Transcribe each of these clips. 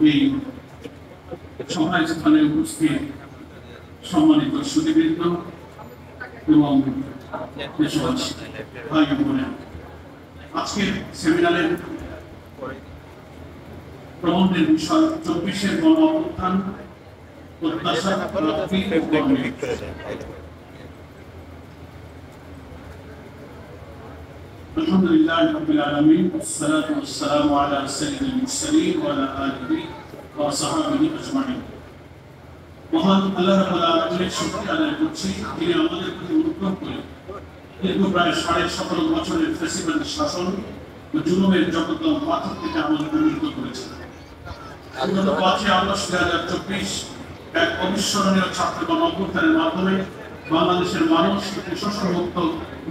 এই সভাস্থানে উপস্থিত সম্মানিত সুধীবৃন্দ এবং দেশবাসী ভাই বোনেরা, আজকের সেমিনারের প্রবন্ধের বিষয় 24-এর গণ অভ্যুত্থান, প্রত্যাশা, প্রাপ্তি ও কর্মের। আলহামদুলিল্লাহ রাব্বিল আলামিন, والصلاه والسلام على سيد المرسلين وعلى آله وصحبه أجمعين। মহান আল্লাহ রাব্বুল আলামিনের শুকরিয়া আদায় করছি, যিনি আমাদের প্রতি অনুগ্রহ করে দীর্ঘ প্রায় 17.5 বছরের ফ্যাসিবাদী শাসন ও জুলুমের জগদ্দল পাথর থেকে আমাদের মুক্ত করেছেন। 5 আগস্ট 2024 এক অবিস্মরণীয় ছাত্র গণ অভ্যুত্থানের মাধ্যমে বাংলাদেশের মানুষ শোষণমুক্ত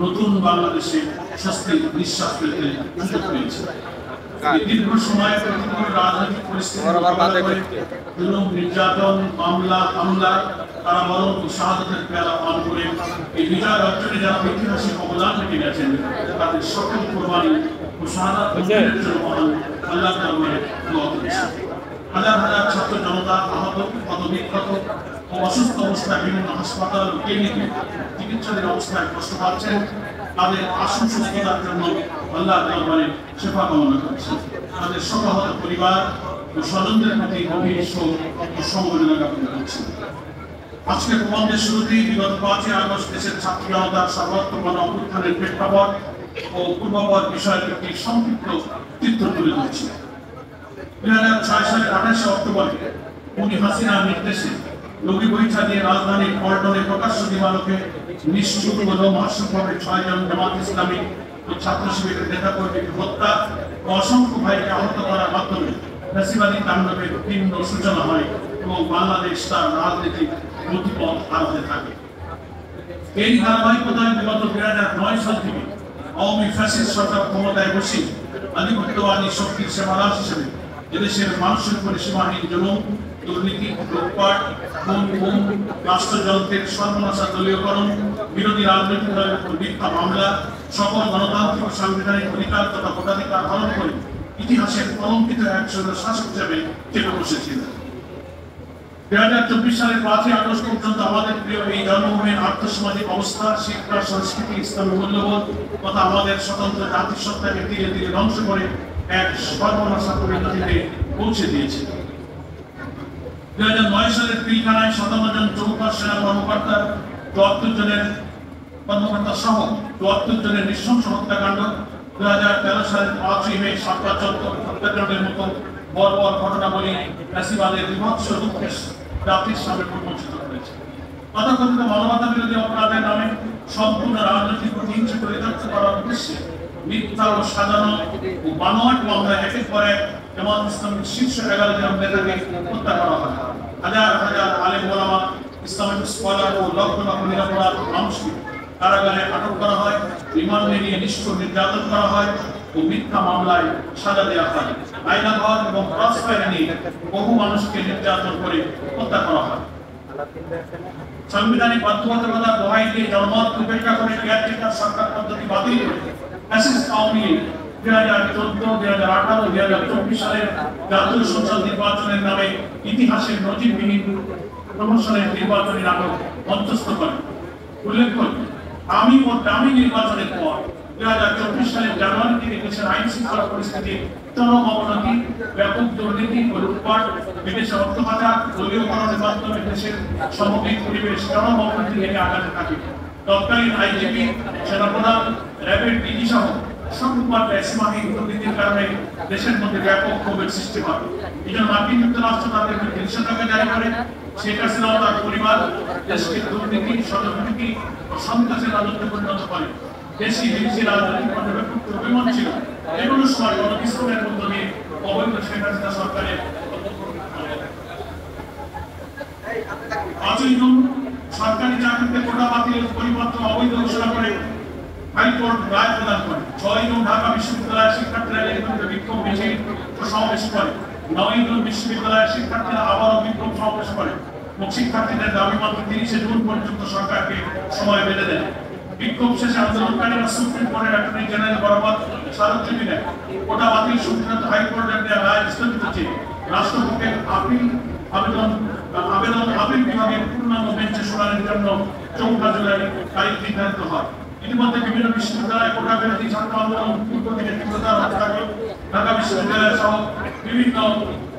নতুন বাংলাদেশে স্বস্তির নিঃশ্বাস ফেলতে সুযোগ পেয়েছে। দীর্ঘ সময় প্রতিকূল রাজনৈতিক পরিস্থিতি, জুলুম, নির্যাতন, মামলা, হামলা, কারাবরণ ও শাহাদাতের পেয়ালা পান করে এই বিজয় অর্জনে যারা ঐতিহাসিক অবদান রেখে গেছেন, তাদের সকল কোরবানি ও শাহাদাত অর্জনের জন্য মহান আল্লাহর দরবারে দোয়া করছি। হাজার হাজার ছাত্র জনতা আহত, ক্ষতবিক্ষত ও অসুস্থ অবস্থায় বিভিন্ন হাসপাতাল ও ক্লিনিকে চিকিৎসাধীন অবস্থায় কষ্ট পাচ্ছেন। তাদের আশু সুস্থতার জন্য আল্লাহর দরবারে সেবা কামনা করছি। তাদের শোকাহত পরিবার ও স্বজনদের প্রতি গভীর শোক ও সমবেদনা জ্ঞাপন করছি। আজকে প্রবন্ধের শুরুতেই বিগত 5 আগস্ট দেশের ছাত্র জনতার সর্বাত্মক গণ অভ্যুত্থানের প্রেক্ষাপট ও পূর্বাপর বিষয়ের একটি সংক্ষিপ্ত চিত্র তুলে ধরছি। 2006 সালের 28 অক্টোবরে খুনি হাসিনার নির্দেশে লগি বৈঠা দিয়ে রাজধানীর পল্টনে প্রকাশ্য দিবালোকে নিষ্ঠুর ও লোমহর্ষকভাবে 6 জন জামাত ইসলামী ও ছাত্র শিবিরের নেতাকর্মীকে হত্যা ও অসংখ্য ভাইকে আহত করার মাধ্যমে ফ্যাসিবাদী তাণ্ডবের তীব্র সূচনা হয় এবং বাংলাদেশ তার রাজনৈতিক গতিপথ হারাতে থাকে। এই ধারাবাহিকতায় বিগত 2009 সাল থেকে আওয়ামী ফ্যাসিস্ট সরকার ক্ষমতায় বসে আধিপত্যবাদী শক্তির সেবাদাস হিসেবে এদেশের মানুষের উপরে সীমাহীন জুলুম, দুর্নীতি, লুটপাট, খুন, রাষ্ট্রযন্ত্রের সর্বনাশা দলীয়করণ, বিরোধী রাজনৈতিক দলের উপর মিথ্যা মামলা, সকল গণতান্ত্রিক সাংবিধানিক অধিকার তথা ভোটাধিকার হরণ করে ইতিহাসের কলঙ্কিত এক শাসক হিসেবে চেপে বসেছিলেন। 2024 সালের 5 আগস্ট পর্যন্ত আমাদের প্রিয় এই জন্মভূমির আর্থসামাজিক অবস্থা, শিক্ষা, সংস্কৃতি, ইসলামী মূল্যবোধ তথা আমাদের স্বতন্ত্র জাতিসত্তাকে ধীরে ধীরে ধ্বংস করে এক সর্বনাশা পরিণতিতে পৌঁছে দিয়েছে। 2009 সালের পিলখানায় 57 জন চৌকার সেনা কর্মকর্তা 74 জনের সহ 74 জনের নৃশংস হত্যাকাণ্ড, 2013 সালের 5 মে শাপলা চত্বর হত্যাকাণ্ডের মতো বর্বর ঘটনাবলী ফ্যাসিবাদের বিভৎস রূপকে জাতির সামনে উন্মোচিত করেছে। তথাকথিত মানবতা বিরোধী অপরাধের নামে সম্পূর্ণ রাজনৈতিক প্রতিহিংসা পরিত্যক্ত করার উদ্দেশ্যে মিথ্যা ও সাজানো ও বানোয়াট মামলায় একের পর এক জামাত ইসলামের শীর্ষ 11 জন নেতাকে হত্যা করা হয়। হাজার হাজার আলেম ওলামা, ইসলামিক স্কলার ও লক্ষ লক্ষ নিরপরাধ মানুষকে কারাগারে আটক করা হয়, রিমান্ডে নিয়ে নিষ্ঠুর নির্যাতন করা হয় ও মিথ্যা মামলায় সাজা দেওয়া হয়। আয়নাঘর এবং ক্রসফায়ার নিয়ে বহু মানুষকে নির্যাতন করে হত্যা করা হয়। সাংবিধানিক বাধ্যবাধকতার দোহাই দিয়ে জনমত উপেক্ষা করে কেয়ারটেকার সরকার পদ্ধতি বাতিল করে ফ্যাসিস্ট আওয়ামী লীগ 2014, 2018, 2024 সালের জাতীয় সংসদ নির্বাচনের নামে ইতিহাসের নজিরবিহীন প্রহসনের নির্বাচনী নাটক মঞ্চস্থ করে। উল্লেখ করি, আমি ও দামি নির্বাচনের পর 2024 সালের জানুয়ারি থেকে দেশের আইন শৃঙ্খলা পরিস্থিতির চরম অবনতি, ব্যাপক দুর্নীতি ও লুটপাট, বিদেশে অর্থ পাচার, দলীয়করণের মাধ্যমে দেশের সামগ্রিক পরিবেশ চরম অবনতি থেকে আগাতে থাকে। তৎকালীন আইজিপি, সেনাপ্রধান, র্যাবের ডিজি সহ সংবাদে সীমাহীন দুর্নীতির কারণে দেশের মধ্যে ব্যাপক ক্ষোভের সৃষ্টি হয়। এই জন্য মার্কিন যুক্তরাষ্ট্র তাদের বিরুদ্ধে নিষেধাজ্ঞা জারি করে শেখ হাসিনা ও তার পরিবার দেশকে দুর্নীতি, ষড়যন্ত্রী ও সন্ত্রাসের রাজত্বে পরিণত করে। দেশি বিদেশি রাজনৈতিক পর্যবেক্ষক অভিমত ছিল এগুলো সময় গণবিস্ফোরণের মধ্য দিয়ে অবৈধ শেখ হাসিনা সরকারের 5 জুন সরকারি চাকরিতে কোটা বাতিলের পরিবর্তন অবৈধ ঘোষণা করে হাইকোর্ট রায় প্রদান করে। 6 জুন ঢাকা বিশ্ববিদ্যালয়ের শিক্ষার্থীরা এর বিরুদ্ধে বিক্ষোভ মিছিল ও সমাবেশ করে। 9 জুন বিশ্ববিদ্যালয়ের শিক্ষার্থীরা আবারও বিক্ষোভ সমাবেশ করে এবং শিক্ষার্থীদের দাবি মাত্র 30 জুন পর্যন্ত সরকারকে সময় বেঁধে দেয়। বিক্ষোভ শেষে আন্দোলনকারীরা সুপ্রিম কোর্টের অ্যাটর্নি জেনারেল বরাবর স্মারকলিপি দেয়। কোটা বাতিল সংক্রান্ত হাইকোর্টের দেওয়া রায় স্থগিত চেয়ে রাষ্ট্রপক্ষের আপিল বিভাগের পূর্ণাঙ্গ বেঞ্চে শুনানির জন্য 4 জুলাই তারিখ নির্ধারিত হয়। ইতিমধ্যে বিভিন্ন বিশ্ববিদ্যালয় কোটা বিরোধী ছাত্র আন্দোলন পূর্ব থেকে তীব্রতার হতে থাকে। ঢাকা বিশ্ববিদ্যালয় সহ বিভিন্ন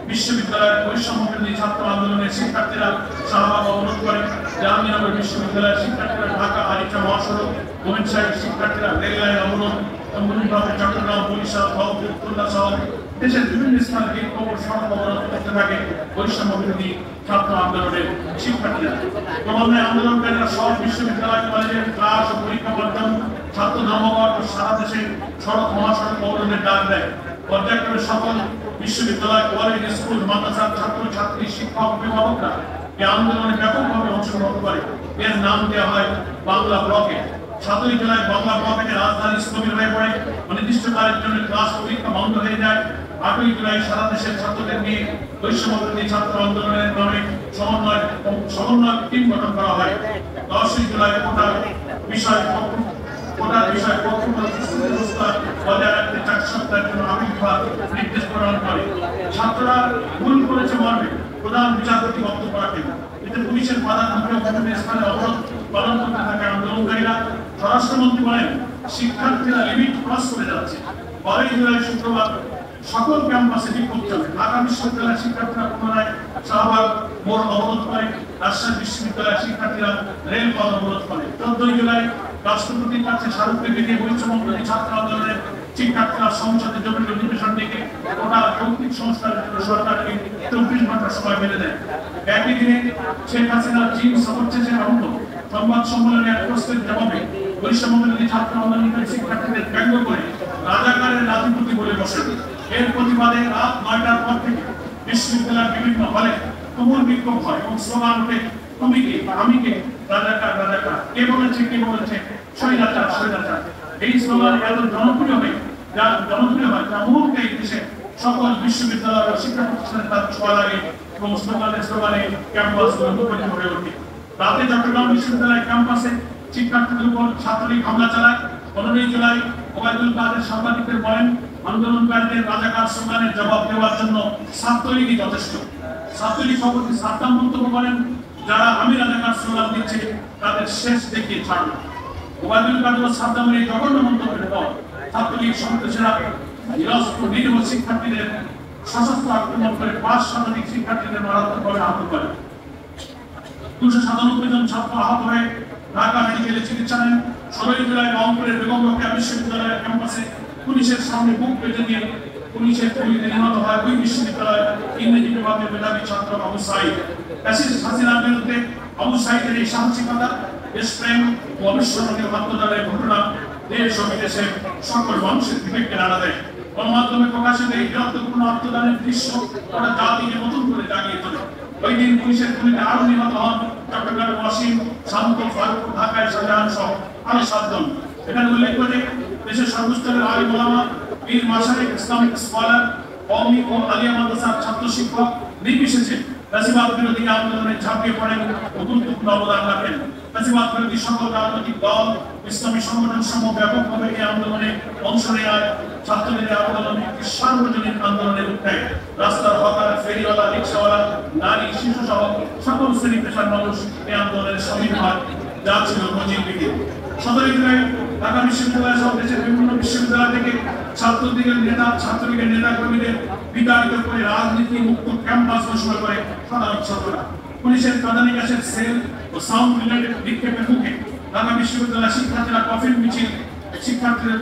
বিশ্ববিদ্যালয়ের বৈষম্য বিরোধী ছাত্র আন্দোলনের শিক্ষার্থীরা শাহবাগ অবরোধ করে। জাহাঙ্গীরনগর বিশ্ববিদ্যালয়ের শিক্ষার্থীরা ঢাকা আরিচা মহাসড়ক, গোবিন্দশাহীর শিক্ষার্থীরা রেললাইন অবরোধ, চট্টগ্রাম, বরিশাল, খুলনা সহ দেশের বিভিন্ন স্থানে বিক্ষোভ সড়ক অবরোধ করতে থাকে বৈষম্য বিরোধী ছাত্র আন্দোলনের শিক্ষার্থীরা। ক্রমান্বয়ে আন্দোলনকারীরা সব বিশ্ববিদ্যালয় কলেজের ক্লাস ও পরীক্ষা বর্জন, ছাত্র ধর্মঘট ও সারা দেশে সড়ক মহাসড়ক অবরোধের ডাক দেয়। পর্যায়ক্রমে সকল বিশ্ববিদ্যালয়, কলেজ, স্কুল, মাদ্রাসার ছাত্র ছাত্রী, শিক্ষক, অভিভাবকরা এই আন্দোলনে ব্যাপকভাবে অংশগ্রহণ করে। এর নাম দেওয়া হয় বাংলা ব্লকে। 7 জুলাই বাংলা ব্লকে রাজধানী স্থবির হয়ে পড়ে, অনির্দিষ্টকালের জন্য ক্লাস পরীক্ষা বন্ধ হয়ে যায়। 8 জুলাই সারা দেশের ছাত্রদের নিয়ে বৈষম্য বিরোধী ছাত্র আন্দোলনের নামে সমন্বয় টিম গঠন করা হয়। 10 জুলাই কোটার বিষয় বজায় রাখতে 4 সপ্তাহের জন্য আপিল বিভাগ নির্দেশ প্রদান করে। ছাত্ররা ভুল করেছে মর্মে প্রধান বিচারপতি বক্তব্য রাখেন। এতে পুলিশের বাধা থাকলেও বিভিন্ন স্থানে অবরোধ পালন করতে থাকে আন্দোলনকারীরা। স্বরাষ্ট্রমন্ত্রী বলেন, শিক্ষার্থীরা লিমিট ক্রস করে যাচ্ছে। 12 জুলাই শুক্রবার সকল ক্যাম্পাসে বিক্ষোভ চলে। ঢাকা বিশ্ববিদ্যালয়ের শিক্ষার্থীরা পুনরায় শাহবাগ মোড় অবরোধ করে। রাজশাহী বিশ্ববিদ্যালয়ের শিক্ষার্থীরা রেলপথ অবরোধ করে। 14 জুলাই রাষ্ট্রপতির কাছে স্মারকলিপি দিয়ে বৈষম্য বিরোধী ছাত্র আন্দোলনের শিক্ষার্থীরা সংসদে জরুরি অধিবেশন ডেকে কোটা যৌক্তিক সংস্কারের জন্য সরকারকে 24 ঘন্টা সময় বেঁধে দেয়। একই দিনে শেখ হাসিনা চীন সফর শেষে আহত সংবাদ সম্মেলনে এক প্রশ্নের জবাবে বৈষম্য বিরোধী ছাত্র আন্দোলনকারী শিক্ষার্থীদের ব্যঙ্গ করে রাজাকারের রাজনীতি বলে বসে। এর প্রতিবাদে রাত 9টার পর থেকে বিশ্ববিদ্যালয়ের বিভিন্ন হলে তুমুল বিক্ষোভ হয় এবং স্লোগান ওঠে, তুমি কে, আমি কে, রাজাকার রাজাকার, কে বলেছে স্বৈরাচার স্বৈরাচার। এই স্লোগান এত জনপ্রিয় হয় যা মুহূর্তে দেশে সকল বিশ্ববিদ্যালয় ও শিক্ষা প্রতিষ্ঠানে তার ছোঁয়া লাগে এবং স্লোগানে ক্যাম্পাসগুলো মুখরিত হয়ে ওঠে। রাতে চট্টগ্রাম বিশ্ববিদ্যালয় ক্যাম্পাসে শিক্ষার্থীদের উপর ছাত্রলীগ হামলা চালায়। 15 জুলাই ওবায়দুল কাদের সাংবাদিকদের বলেন, আন্দোলনকারীদের রাজাকার স্লোগানের জবাব দেওয়ার জন্য ছাত্রলীগই যথেষ্ট। ছাত্রলীগ সভাপতি সাদ্দাম মন্তব্য করেন, যারা আমি রাজাকার স্লোগান দিচ্ছে তাদের শেষ দেখিয়ে ছাড়বে। ওবায়দুল কাদের ও সাদ্দামের এই জঘন্য মন্তব্যের পর ছাত্রলীগ সদস্যরা নিরীহ শিক্ষার্থীদের সশস্ত্র আক্রমণ করে 5 শতাধিক শিক্ষার্থীদের মারাত্মকভাবে আহত করে। 297 জন ছাত্র আহত হয়ে ঢাকা মেডিকেলে চিকিৎসা নেন। 16 জুলাই রংপুরের বেগম রোকেয়া বিশ্ববিদ্যালয়ের ক্যাম্পাসে পুলিশের সামনে বুক পেতে দিয়ে পুলিশের গুলিতে নিহত হয় ওই বিশ্ববিদ্যালয়ের ইংরেজি বিভাগের মেধাবী ছাত্র আবু সাঈদ। ফ্যাসিস্ট হাসিনার বিরুদ্ধে আবু সাঈদের এই সাহসিকতা, দেশপ্রেম ও অবিস্মরণীয় আত্মদানের ঘটনা দেশ ও বিদেশের সকল মানুষের বিবেককে নাড়া দেয়। গণমাধ্যমে প্রকাশিত এই বীরত্বপূর্ণ আত্মদানের দৃশ্য ওটা জাতিকে নতুন করে জাগিয়ে তোলে। ওই দিন পুলিশের গুলিতে আরো নিহত হন চট্টগ্রামের ওয়াসিম, শান্ত, ফারুক, ঢাকায় শাহজাহান সহ আরো 7 জন। এখানে উল্লেখ করে দেশের সর্বস্তরের আলিম ওলামা, পীর মাশায়েখ, ইসলামিক স্কলার, কওমি ও আলিয়া মাদ্রাসার ছাত্র শিক্ষক নির্বিশেষে ফ্যাসিবাদ বিরোধী আন্দোলনে ঝাঁপিয়ে পড়েন ও গুরুত্বপূর্ণ অবদান রাখেন। ফ্যাসিবাদ বিরোধী সকল রাজনৈতিক দল, ইসলামী সংগঠন সমূহ ব্যাপকভাবে এই আন্দোলনে অংশ নেয়। ছাত্রদের আন্দোলন একটি সার্বজনীন আন্দোলনে রূপ নেয়। রাস্তার হকার, ফেরিওয়ালা, রিক্সাওয়ালা, নারী, শিশু সহ সকল শ্রেণী পেশার মানুষ এই আন্দোলনের সামিল হয়, যা ছিল নজিরবিহীন। 17 জুলাই ঢাকা বিশ্ববিদ্যালয় সহ দেশের বিভিন্ন বিশ্ববিদ্যালয় থেকে ছাত্রলীগের নেতা কর্মীদের বিতাড়িত করে রাজনীতি মুক্ত ক্যাম্পাস ঘোষণা করে সাধারণ ছাত্ররা। পুলিশের কাঁদানি গ্যাসের সেল ও সাউন্ড রিলেটেড বিক্ষেপের মুখে ঢাকা বিশ্ববিদ্যালয়ের শিক্ষার্থীদের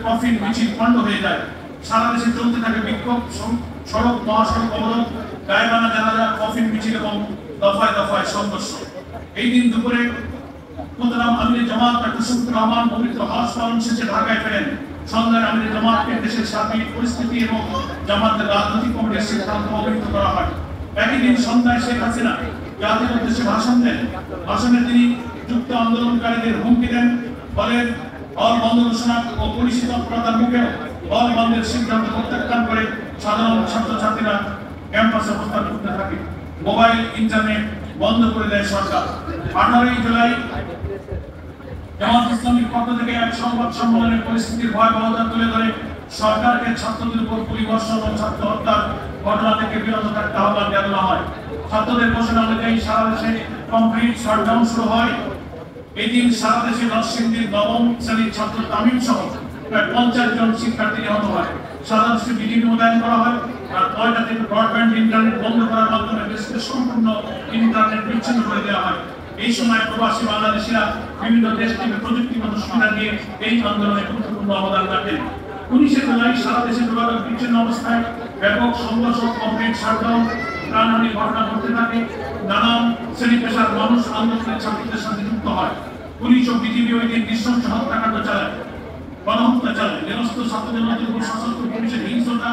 কফিন মিছিল বন্ধ হয়ে যায়। সারা দেশে চলতে থাকে বিক্ষোভ, সড়ক মহাসড়ক অবরোধ, গায়েবানা জানাজা, কফিন মিছিল এবং দফায় দফায় সংঘর্ষ। এই দিন দুপুরে মোহতারাম আমিরে জামাত ডক্টর রহমান পবিত্র হজ পালন শেষে ঢাকায় ফেরেন। সন্ধ্যায় আমিরে জামাতকে দেশের সার্বিক পরিস্থিতি এবং জামাতের রাজনৈতিক কমিটির সিদ্ধান্ত অবহিত করা হয়। একই দিন সন্ধ্যায় শেখ হাসিনা জাতির উদ্দেশ্যে ভাষণ দেন। ভাষণে তিনি যুক্ত আন্দোলনকারীদের হুমকি দেন, বলেন হল বন্ধ ঘোষণা ও পুলিশি তৎপরতার মুখে হল বন্ধের সিদ্ধান্ত প্রত্যাখ্যান করে সাধারণ ছাত্রছাত্রীরা ক্যাম্পাসে অবস্থান করতে থাকে। মোবাইল ইন্টারনেট বন্ধ করে দেয় সরকার। 18 জুলাই জামাত ইসলামীর পক্ষ থেকে এক সংবাদ সম্মেলনে পরিস্থিতির ভয়াবহতা তুলে ধরে সরকারকে ছাত্রদের উপর পরিবর্তন ও ছাত্র হত্যার ঘটনা থেকে বিরত থাকতে আহ্বান জানানো হয়। ছাত্রদের ঘোষণা অনুযায়ী সারা দেশে কমপ্লিট শাটডাউন শুরু হয়। এই দিন সারা দেশে নরসিংদীর নবম শ্রেণীর ছাত্র তামিম সহ প্রায় 50 জন শিক্ষার্থী নিহত হয়। সারা দেশে বিজিবি মোতায়েন করা হয়। আর 9টা থেকে ব্রডব্যান্ড ইন্টারনেট বন্ধ করার মাধ্যমে দেশকে সম্পূর্ণ ইন্টারনেট বিচ্ছিন্ন করে দেওয়া হয়। এই সময় প্রবাসী বাংলাদেশিরা বিভিন্ন দেশ থেকে প্রযুক্তিগত সুবিধা দিয়ে এই আন্দোলনে গুরুত্বপূর্ণ অবদান রাখেন। 19 জুলাই সারা দেশে যোগাযোগ বিচ্ছিন্ন অবস্থায় ব্যাপক সংঘর্ষ, কমপ্লিট শাটডাউন, প্রাণহানির ঘটনা ঘটতে থাকে। নানান শ্রেণী পেশার মানুষ আন্দোলনের ছাত্রদের সাথে যুক্ত হয়। পুলিশ ও বিজিবি ওই দিন নৃশংস হত্যাকাণ্ড চালায়, গণহত্যা চালায়। নিরস্ত্র ছাত্রদের মধ্যে সশস্ত্র পুলিশের হিংস্রতা,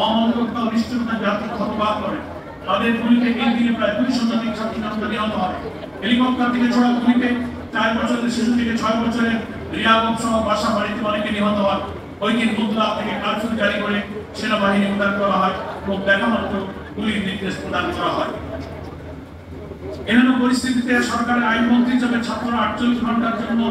অমানবিকতা ও নিষ্ঠুরতা ব্যাপক হতবাক করে। তাদের গুলিতে এই দিনে প্রায় 2 শতাধিক ছাত্র জনতা নিহত হয়। হেলিকপ্টার থেকে ছোড়া গুলিতে 4 বছরের শিশু থেকে 6 বছরের রিয়া সহ বাসা বাড়িতে অনেকে নিহত হয়। ওই দিন মধ্যরাত থেকে কারফিউ জারি করে সেনাবাহিনী মোতায়েন করা হয় এবং দেখা মাত্র গুলির নির্দেশ প্রদান করা হয়। এমন পরিস্থিতিতে সরকারের আইনমন্ত্রী হিসেবে ছাত্ররা 48 ঘন্টার জন্য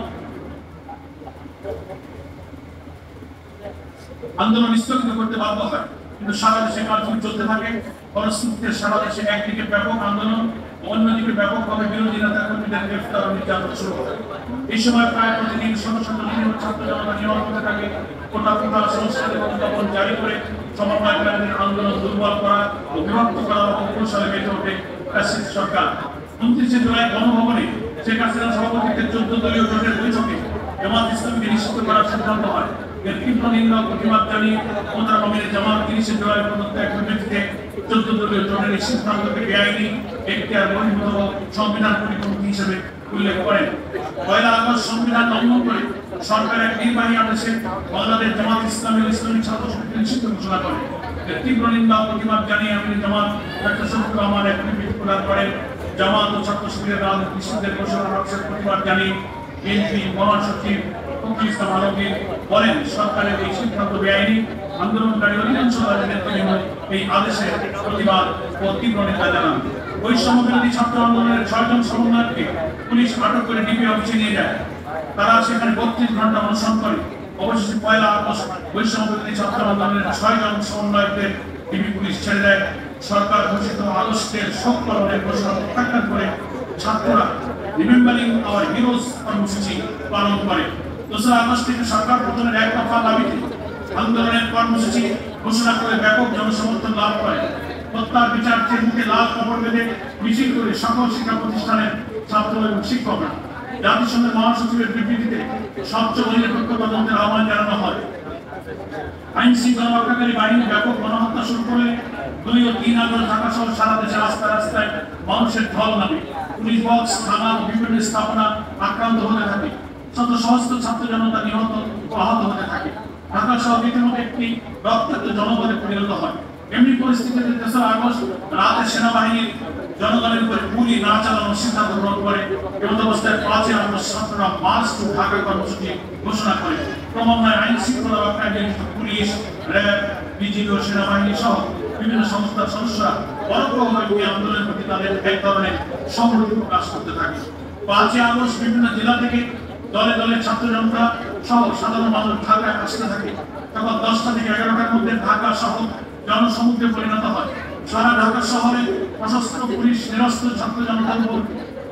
আন্দোলন স্থগিত করতে বাধ্য হয়। কিন্তু সারা দেশে কারফিউ চলতে থাকে। ফলশ্রুতিতে সারা দেশে একদিকে ব্যাপক আন্দোলন, অন্যদিকে ব্যাপকভাবে বিরোধী নেতা কর্মীদের গ্রেফতার ও নির্যাতন শুরু হয়। এই সময় প্রায় প্রতিদিন শত শত নিরীহ ছাত্র জনতা নিহত হতে থাকে। কোটা সংস্কার এবং দমন জারি করে সমন্বয়কারীদের আন্দোলন দুর্বল করা ও বিভক্ত করার কৌশলে মেতে ওঠে ফ্যাসিস্ট সরকার। 29 জুলাই গণভবনে শেখ হাসিনার সভাপতিত্বে 14 দলীয় জোটের বৈঠকে জামাত ইসলামীকে নিষিদ্ধ করার সিদ্ধান্ত হয়। এর তীব্র নিন্দা ও প্রতিবাদ জানিয়ে ক্ষমতা কমিটির জামাত 30 জুলাই পদত্যাগ কমিটিতে 14 দলীয় জোটের এই সিদ্ধান্তকে বেআইনি, এখতিয়ার বহির্ভূত ও সংবিধান পরিপন্থী হিসেবে উল্লেখ করেন। 1 আগস্ট সংবিধান লঙ্ঘন করে সরকারের নির্বাহী আদেশে বাংলাদেশ জামাত ইসলামী ও ইসলামী ছাত্র সমিতি নিষিদ্ধ ঘোষণা করে। এর তীব্র নিন্দা ও প্রতিবাদ জানিয়ে আমির জামাত ডক্টর শফিকুর রহমান এক বিবৃতি প্রদান করেন। জামাত ও ছাত্র শিবিরের রাজনৈতিক নিষিদ্ধের ঘোষণার প্রতিবাদ জানিয়ে বিএনপি মহাসচিব ফখরুল ইসলাম আলমগীর বলেন, সরকারের এই সিদ্ধান্ত বেআইনি। আন্দোলনকারী অধিকাংশ নেতৃবৃন্দ এই আদেশের প্রতিবাদ ও তীব্র নিন্দা জানান। বৈষম্য বিরোধী ছাত্র আন্দোলনের 6 জন সমন্বয়ককে পুলিশ আটক করে ডিবি অফিসে নিয়ে যায়। তারা সেখানে 32 ঘন্টা অনশন করে। অবশেষে 1 আগস্ট বৈষম্য বিরোধী ছাত্র আন্দোলনের 6 জন সমন্বয়কদের ডিবি পুলিশ ছেড়ে দেয়। সরকার ঘোষিত আগস্টের শোক পালনের ঘোষণা প্রত্যাখ্যান করে ছাত্ররা রিমেম্বারিং আওয়ার হিরোজ কর্মসূচি পালন করে। 2 আগস্ট থেকে সরকার পতনের 1 দফা দাবিতে আন্দোলনের কর্মসূচি ঘোষণা করে ব্যাপক জনসমর্থন লাভ করে। হত্যার বিচার চেয়ে মুখে লাল কাপড় বেঁধে মিছিল করে সকল শিক্ষা প্রতিষ্ঠানের ছাত্র এবং শিক্ষকরা। জাতিসংঘের মহাসচিবের বিবৃতিতে স্বচ্ছ ও নিরপেক্ষ তদন্তের আহ্বান জানানো হয়। আইন শৃঙ্খলা রক্ষাকারী বাহিনী ব্যাপক গণহত্যা শুরু করে 2 ও 3 আগস্ট ঢাকা সহ সারা দেশে রাস্তায় রাস্তায় মানুষের ঢল নামে। পুলিশ বক্স, থানা ও বিভিন্ন স্থাপনা আক্রান্ত হতে থাকে। শত সহস্র ছাত্র জনতা নিহত ও আহত হতে থাকে। ঢাকা শহর রীতিমতো একটি রক্তাক্ত জনপদে পরিণত হয়। এমনি পরিস্থিতিতে 3 আগস্ট রাতে সেনাবাহিনীর জনগণের উপরে গুলি না চালানোর সিদ্ধান্ত গ্রহণ করে। এমন অবস্থায় 5 আগস্ট ছাত্ররা মার্চ টু ঢাকা কর্মসূচি ঘোষণা করে। ক্রমান্বয়ে আইন শৃঙ্খলা রক্ষাকারী পুলিশ, র্যাব, বিজিবি ও সেনাবাহিনী সহ বিভিন্ন সংস্থার সদস্যরা পরোক্ষভাবে এই আন্দোলনের প্রতি তাদের এক ধরনের সংহতি প্রকাশ করতে থাকে। 5 আগস্ট বিভিন্ন জেলা থেকে দলে দলে ছাত্র জনতা সহ সাধারণ মানুষ ঢাকায় আসতে থাকে। তখন 10টা থেকে 11টার মধ্যে ঢাকা শহর জনসমুদ্রে পরিণত হয়। সারা ঢাকা শহরে সশস্ত্র পুলিশ নিরস্ত্র ছাত্র জনতার উপর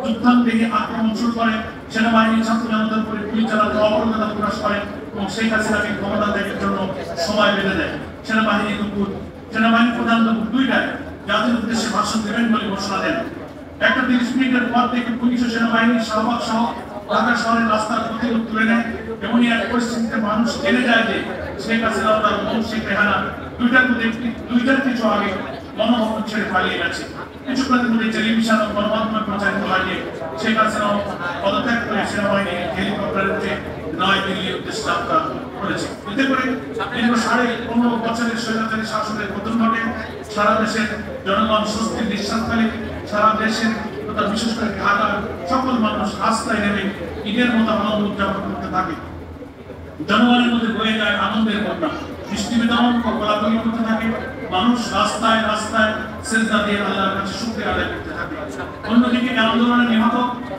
যুদ্ধান্তেহী আক্রমণ শুরু করে। সেনাবাহিনী ছাত্র জনতার উপরে গুলি চালাতে অপরাধতা প্রকাশ করে এবং শেখ হাসিনাকে ক্ষমতা ত্যাগের জন্য সময় বেঁধে দেয়। সেনাবাহিনী প্রধান দুপুর 2টায় জাতির উদ্দেশ্যে ভাষণ দেবেন বলে ঘোষণা দেন। 1:30 মিনিটের পর থেকে পুলিশ ও সেনাবাহিনীর শাহবাগ সহ ঢাকা শহরের রাস্তার প্রতিরোধ তুলে নেয়। এমনই এক পরিস্থিতিতে মানুষ জেনে যায় যে শেখ হাসিনা তার বোন শেখ রেহানা 2টার কিছু আগে গণভবন ছেড়ে পালিয়ে গেছে। কিছুক্ষণের মধ্যে টেলিভিশন ও গণমাধ্যমে প্রচারিত হয় যে শেখ হাসিনা পদত্যাগ করে সেনাবাহিনী হেলিকপ্টারে উঠে নয়াদিল্লির উদ্দেশ্যে যাত্রা করেছে। এতে করে দীর্ঘ 15.5 বছরের স্বৈরাচারী শাসনের পতন ঘটে। সারা দেশের জনগণ স্বস্তির নিঃশ্বাস ফেলে। সারা দেশের তথা বিশেষ করে ঢাকার সকল মানুষ রাস্তায় নেমে ঈদের মতো আনন্দ উদযাপন করতে থাকে। জনগণের মধ্যে বয়ে যায় আনন্দের বন্যা। বৃষ্টি বিতরণ ও গোলাগুলি করতে থাকে। মানুষ রাস্তায় রাস্তায় সেজদা দিয়ে আল্লাহর কাছে শুকরিয়া আদায় করতে থাকে। অন্যদিকে আন্দোলনে নিহত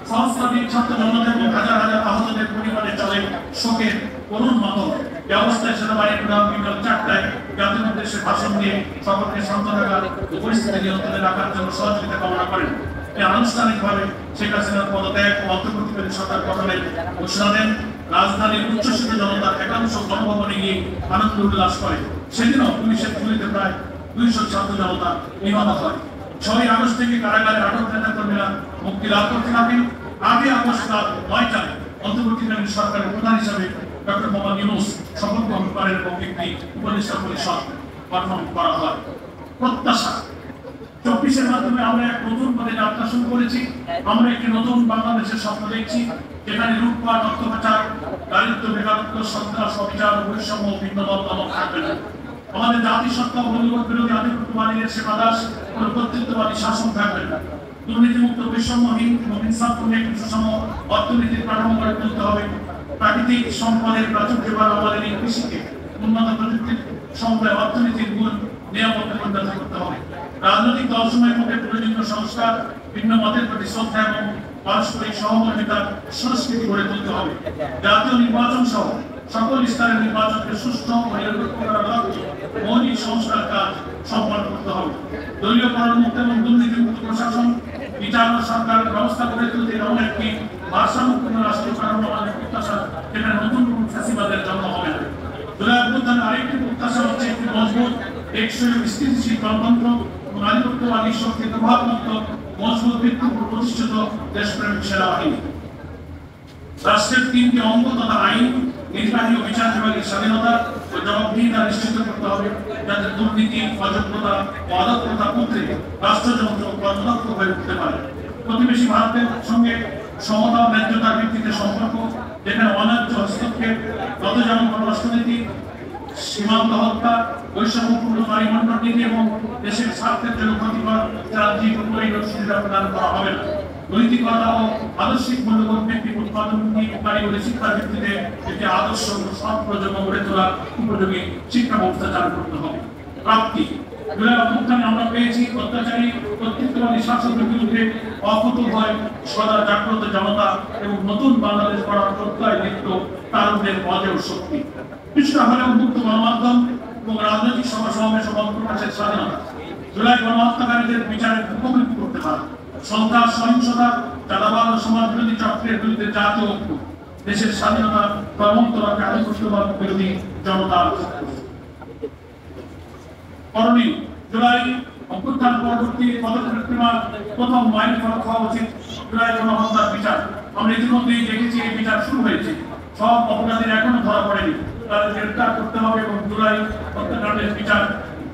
সহস্রাধিক ছাত্র জনতা এবং হাজার হাজার আহতদের পরিবারে চলে শোকের করুণ মতো ব্যবস্থায় সেনাবাহিনী প্রধান বিকাল 4টায় জাতির উদ্দেশ্যে ভাষণ দিয়ে সকলকে শান্ত রাখা ও পরিস্থিতি নিয়ন্ত্রণে রাখার জন্য সহযোগিতা কামনা করেন। আনুষ্ঠানিকভাবে শেখ হাসিনার পদত্যাগ ও অন্তর্বর্তীকালীন সরকার গঠনের ঘোষণা দেন। রাজধানীর উচ্ছ্বসিত জনতার একাংশ গণভবনে গিয়ে আনন্দ উল্লাস করে। সেদিনও পুলিশের গুলিতে প্রায় 200 ছাত্র জনতা নিহত হয়। 6 আগস্ট থেকে কারাগারে আটক নেতাকর্মীরা মুক্তি লাভ করতে থাকেন। 8 আগস্ট রাত 9টায় অন্তর্বর্তীকালীন সরকারের প্রধান হিসাবে ডক্টর মোহাম্মদ ইউনূস শপথ গ্রহণ করেন এবং একটি উপদেষ্টা পরিষদ গঠন করা হয়। প্রত্যাশা 24-এর মাধ্যমে আমরা এক নতুন পথে যাত্রা শুরু করেছি। আমরা একটি নতুন বাংলাদেশের স্বপ্ন দেখছি, যেখানে লুটপাট, অর্থ পাচার, দারিদ্র্য, বেকারত্ব, সন্ত্রাস, অবিচার, বৈষম্য, ভিন্নমত থাকবে না। আমাদের জাতিসত্তা ও মূল্যবোধ বিরোধী আধিপত্যবাদীদের সেবাদাস ও কর্তৃত্ববাদী শাসন থাকবে না। দুর্নীতিমুক্ত, বৈষম্যহীন এবং ইনসাফপূর্ণ একটি সুষম অর্থনীতির কাঠামো গড়ে তুলতে হবে। প্রাকৃতিক সম্পদের প্রাচুর্য আমাদের এই কৃষিকে উন্নত প্রযুক্তির সমবায় অর্থনীতির গুণ নিরাপত্তা পরিণত করতে হবে। রাজনৈতিক দলসমূহের মধ্যে প্রয়োজনীয় সংস্কার, ভিন্ন মতের প্রতি শ্রদ্ধা এবং পারস্পরিক সহমর্মিতার সংস্কৃতি গড়ে তুলতে হবে। জাতীয় নির্বাচন সহ সকল স্তরের নির্বাচনকে সুষ্ঠু ও নিরপেক্ষ করার লক্ষ্যে মৌলিক সংস্কার কাজ সম্পন্ন করতে হবে। দলীয় পরামুক্ত এবং দুর্নীতিমুক্ত প্রশাসন, বিচার ও সরকার ব্যবস্থা গড়ে তুলতে এমন একটি ভারসাম্যপূর্ণ রাষ্ট্র কাঠামো আমাদের প্রত্যাশা, যেখানে নতুন কোন ফ্যাসিবাদের জন্ম হবে না। জুলাই অভ্যুত্থানের আরেকটি প্রত্যাশা হচ্ছে একটি মজবুত, টেকসই, স্থিতিশীল গণতন্ত্র এবং আধিপত্যবাদী শক্তির প্রভাবমুক্ত মজবুত ভিত্তির উপর প্রতিষ্ঠিত দেশপ্রেমিক সেনাবাহিনী। রাষ্ট্রের 3টি অঙ্গ তথা আইন, নির্বাহী ও বিচার বিভাগের স্বাধীনতা ও জবাবদিহিতা নিশ্চিত করতে হবে, যাতে দুর্নীতি, অযোগ্যতা ও অদক্ষতা পুত্রে রাষ্ট্রযন্ত্র কর্মদক্ষ হয়ে উঠতে পারে। প্রতিবেশী ভারতের সঙ্গে সমতা ও ন্যায্যতার ভিত্তিতে সম্পর্ক, যেখানে অন্যায্য হস্তক্ষেপ, যতজন পররাষ্ট্রনীতি, সীমান্ত হত্যা, বৈষম্যপূর্ণ পরিমণ্ডল নীতি এবং দেশের স্বার্থের জন্য ক্ষতিকর রাজনৈতিক পরিণত সুবিধা প্রদান করা হবে না। নৈতিকতা ও আদর্শিক মূল্যবোধ ভিত্তিক উৎপাদনমুখী কারিগরি শিক্ষার ভিত্তিতে একটি আদর্শ সৎ প্রজন্ম গড়ে তোলা উপযোগী শিক্ষা ব্যবস্থা চালু করতে হবে। প্রাপ্তি জুলাই অভ্যুত্থানে আমরা পেয়েছি অত্যাচারী কর্তৃত্ববাদী শাসকের বিরুদ্ধে অকুতোভয় সদা জাগ্রত জনতা এবং নতুন বাংলাদেশ গড়ার প্রত্যয় লিপ্ত তারুণ্যের অজেয় শক্তি। কিছুটা হলেও মুক্ত গণমাধ্যম এবং রাজনৈতিক সভা সমাবেশ ও মত প্রকাশের স্বাধীনতা জুলাই গণহত্যাকারীদের বিচারের মুখোমুখি করতে পারে। সন্ত্রাস, সহিংসতা, চাঁদাবাদ ও সমাজবিরোধী চক্রের বিরুদ্ধে জাতীয় ঐক্য, দেশের স্বাধীনতা, কর্মন্ত রাখা আধিপত্যবাদ বিরোধী জনতার করণীয়। জুলাই অভ্যুত্থান পরবর্তী পদক্ষেপের প্রথম মাইল ফলক হওয়া উচিত জুলাই গণহত্যার বিচার। আমরা ইতিমধ্যেই দেখেছি এই বিচার শুরু হয়েছে। সব অপরাধীরা এখনো ধরা পড়েনি, তাদের গ্রেফতার করতে হবে এবং জুলাই হত্যাকাণ্ডের বিচার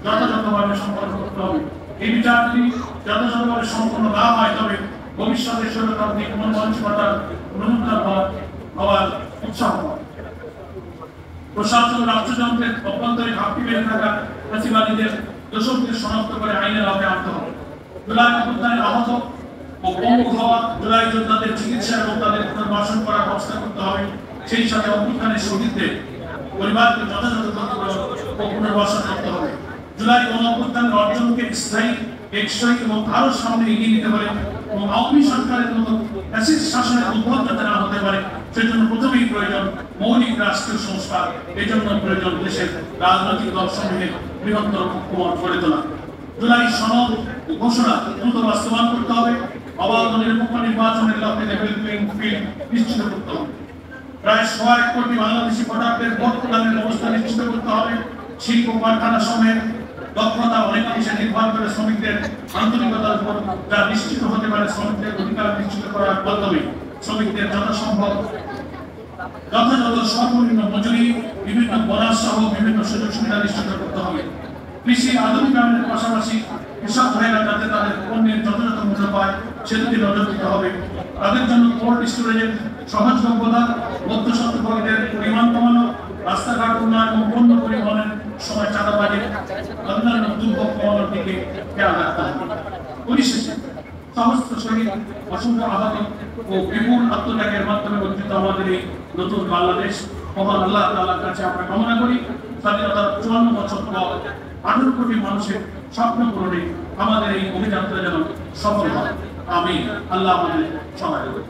যথাযথভাবে সম্পন্ন করতে হবে। এই বিচার যদি যথাযথভাবে সম্পন্ন না হয়, তবে ভবিষ্যতে স্বৈরতান্ত্রিক মনমানসিকতার পুনরুদ্ধার হওয়ার উৎসাহ পাবে। প্রশাসন রাষ্ট্রযন্ত্রের অভ্যন্তরে ঘাটতি বেড়ে থাকা ফ্যাসিবাদীদের দোষকদের শনাক্ত করে আইনের আওতায় আনতে হবে। জুলাই অভ্যুত্থানের আহত ও পঙ্গু হওয়া জুলাই যোদ্ধাদের চিকিৎসা এবং তাদের পুনর্বাসন করার ব্যবস্থা করতে হবে। সেই সাথে অভ্যুত্থানের শহীদদের পরিবারকে যথাযথ ও পুনর্বাসন করতে হবে। জুলাই গণঅভ্যুত্থানের অর্জনকে স্থায়ী, টেকসই এবং আরো সামনে এগিয়ে নিতে পারে এবং আওয়ামী সরকারের মতো ফ্যাসিস্ট শাসনের উদ্ভব যাতে না হতে পারে, সেজন্য প্রথমেই প্রয়োজন মৌলিক রাষ্ট্রীয় সংস্কার। এই জন্য প্রয়োজন দেশের রাজনৈতিক দলসমূহের বৃহত্তর ঐক্যমত গড়ে তোলা। জুলাই সনদ ঘোষণা দ্রুত বাস্তবায়ন করতে হবে। অবাধ ও নিরপেক্ষ নির্বাচনের লক্ষ্যে লেভেল প্লেইং ফিল্ড নিশ্চিত করতে হবে। প্রায় 1.1 কোটি বাংলাদেশি ভোটারদের ভোট প্রদানের ব্যবস্থা নিশ্চিত করতে হবে। শিল্প কারখানা সমেত দক্ষতা অনেকাংশে নির্ভর করে শ্রমিকদের আন্তরিকতার উপর, যা নিশ্চিত হতে পারে শ্রমিকদের অধিকার নিশ্চিত করার মাধ্যমে শ্রমিকদের যথাসম্ভব যথাযথ সর্বনিম্ন মজুরি, বিভিন্ন বোনাস সহ বিভিন্ন সুযোগ সুবিধা নিশ্চিত করতে হবে। কৃষি আধুনিকায়নের পাশাপাশি কৃষক ভাইরা যাতে তাদের পণ্যের যথাযথ মূল্য পায় সেদিকে নজর দিতে হবে। তাদের জন্য কোল্ড স্টোরেজের সহজলভ্যতা, মধ্যস্বত্বভোগীদের পরিমাণ কমানো, রাস্তাঘাট উন্নয়ন এবং পণ্য পরিবহনের সময় চাঁদাবাজি, অন্যান্য দুর্ভোগ কমানোর দিকে খেয়াল রাখতে হবে। পরিশেষে সমস্ত শহীদ, অসংখ্য আহত ও বিপুল আত্মত্যাগের মাধ্যমে অর্জিত আমাদের এই নতুন বাংলাদেশ মহান আল্লাহ তাআলার কাছে আমরা কামনা করি স্বাধীনতার 54 বছর পর 18 কোটি মানুষের স্বপ্ন পূরণে আমাদের এই অভিযাত্রা যেন সফল হয়। আমিন। আল্লাহ আমাদের সহায় করুন।